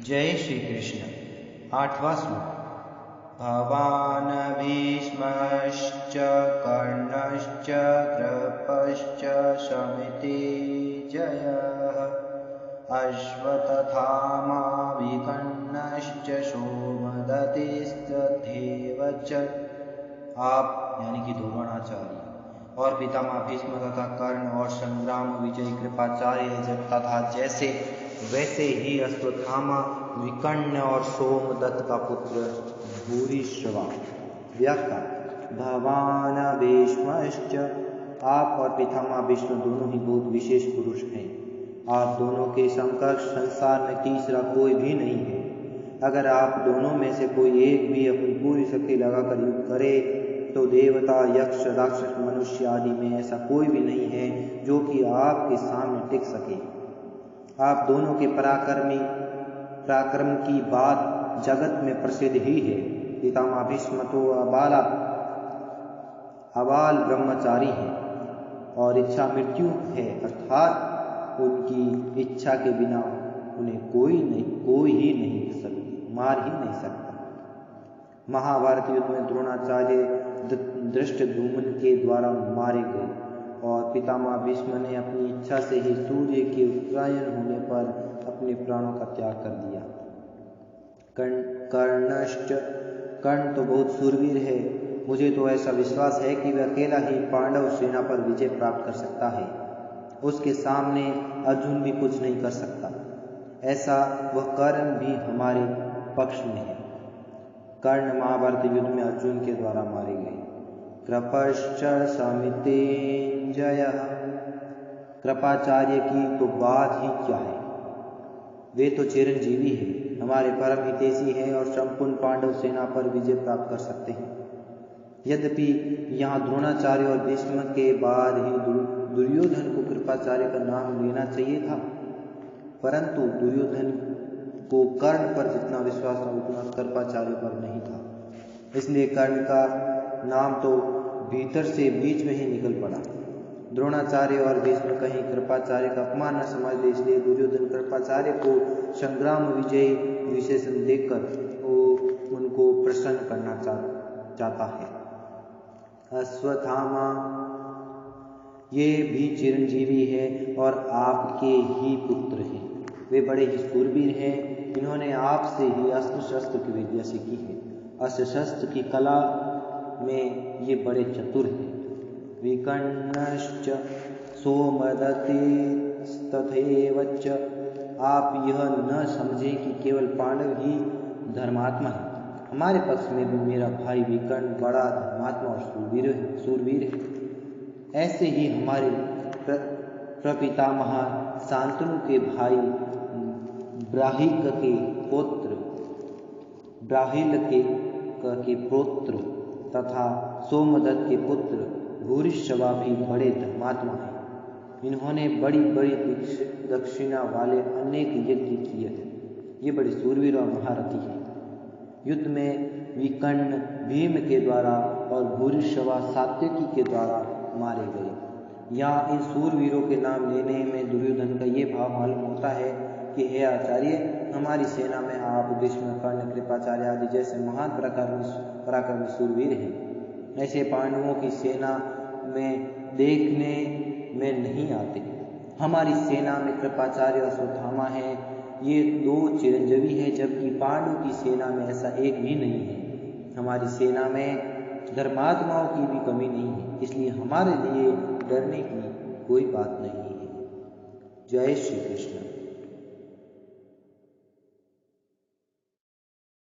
जय श्री कृष्ण। 8वां श्लोक। भवान् भीष्मश्च कर्णश्च कृपश्च शमितिञ्जयः अश्वत्थामा विकर्णश्च सोमदत्तिस्तथैव च। आप यानी कि द्रोणाचार्य और पितामह भीष्म तथा कर्ण और संग्राम विजयी कृपाचार्य तथा जैसे वैसे ही अश्वत्थामा विकर्ण और सोमदत्त का पुत्र भूरिश्रवा। व्याख्या। भगवान भीष्मश्च, आप और पितामह भीष्म दोनों ही बहुत विशेष पुरुष हैं। आप दोनों के समकक्ष संसार में तीसरा कोई भी नहीं है। अगर आप दोनों में से कोई एक भी अपनी पूरी शक्ति लगाकर युद्ध करे तो देवता, यक्ष, राक्षस, मनुष्य आदि में ऐसा कोई भी नहीं है जो कि आपके सामने टिक सके। आप दोनों के पराक्रम की बात जगत में प्रसिद्ध ही है। पितामह भीष्म तो अबाल ब्रह्मचारी हैं और इच्छा मृत्यु है, अर्थात उनकी इच्छा के बिना उन्हें कोई मार ही नहीं सकता। महाभारत युद्ध में द्रोणाचार्य धृष्टद्युम्न के द्वारा मारे गए और पितामह भीष्म ने अपनी इच्छा से ही सूर्य के उत्तरायण होने पर अपने प्राणों का त्याग कर दिया। कर्ण तो बहुत शूरवीर है। मुझे तो ऐसा विश्वास है कि वह अकेला ही पांडव सेना पर विजय प्राप्त कर सकता है। उसके सामने अर्जुन भी कुछ नहीं कर सकता। ऐसा वह कर्ण भी हमारे पक्ष में है। कर्ण महाभारत युद्ध में अर्जुन के द्वारा मारे गए। कृपश्च शमितिञ्जयः, कृपाचार्य की तो बात ही क्या है। वे तो चिरंजीवी हैं, हमारे परम हितैषी हैं और संपूर्ण पांडव सेना पर विजय प्राप्त कर सकते हैं। यद्यपि यहाँ द्रोणाचार्य और भीष्म के बाद ही दुर्योधन को कृपाचार्य का नाम लेना चाहिए था, परंतु दुर्योधन को कर्ण पर जितना विश्वास था उतना कृपाचार्य पर नहीं था। इसलिए कर्ण का नाम तो भीतर से बीच में ही निकल पड़ा। द्रोणाचार्य और भीष्म कहीं कृपाचार्य का अपमान न समझ ले, इसलिए दुर्योधन कृपाचार्य को संग्राम विजय विशेषण देकर उनको प्रसन्न करना चाहता है। अश्वत्थामा, ये भी चिरंजीवी है और आपके ही पुत्र हैं। वे बड़े ही शूरवीर हैं। इन्होंने आपसे ही अस्त्र शस्त्र की विद्या सीखी है। अस्त्र शस्त्र की कला में ये बड़े चतुर हैं। विकर्णश्च सोमदत्तिस्तथैव च, आप यह न समझें कि केवल पांडव ही धर्मात्मा है। हमारे पक्ष में भी मेरा भाई विकर्ण बड़ा धर्मात्मा और शूरवीर है। ऐसे ही हमारे प्रपितामह शांतनु के भाई ब्राहिक के पौत्र तथा सोमदत्त के पुत्र भूरिश्रवा भी बड़े धर्मात्मा हैं। इन्होंने बड़ी बड़ी दक्षिणा वाले अनेक यज्ञ किए हैं। ये बड़े शूरवीर और महारथी हैं। युद्ध में विकर्ण भीम के द्वारा और भूरिश्रवा सात्यकी के द्वारा मारे गए। यहाँ इन शूरवीरों के नाम लेने में दुर्योधन का ये भाव मालूम होता है कि हे आचार्य, हमारी सेना में आप भीष्म, कर्ण, कृपाचार्य आदि जैसे महान पराक्रमी शूरवीर हैं। ऐसे पांडवों की सेना में देखने में नहीं आते। हमारी सेना में कृपाचार्य और अश्वत्थामा है, ये दो चिरंजीवी हैं, जबकि पांडवों की सेना में ऐसा एक भी नहीं है। हमारी सेना में धर्मात्माओं की भी कमी नहीं है, इसलिए हमारे लिए डरने की कोई बात नहीं है। जय श्री कृष्ण।